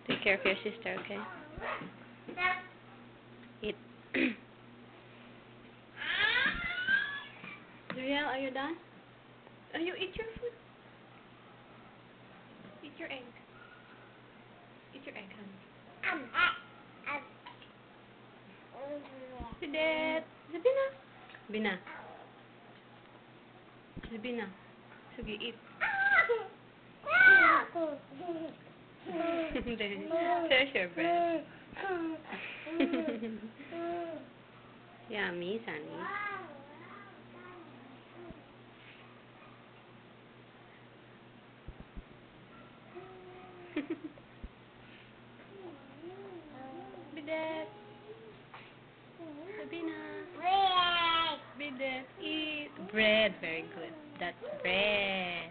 Take care of your sister, okay? Eat. Zuriel, are you done? You eat your food. Eat your egg. Eat your egg, honey. Bidet. Zabina. Bina. Zabina. Sige, eat. There's your bread. Yummy, Sunny. Bidet. Sabina. Bidet, eat. Bread, very good. That's bread.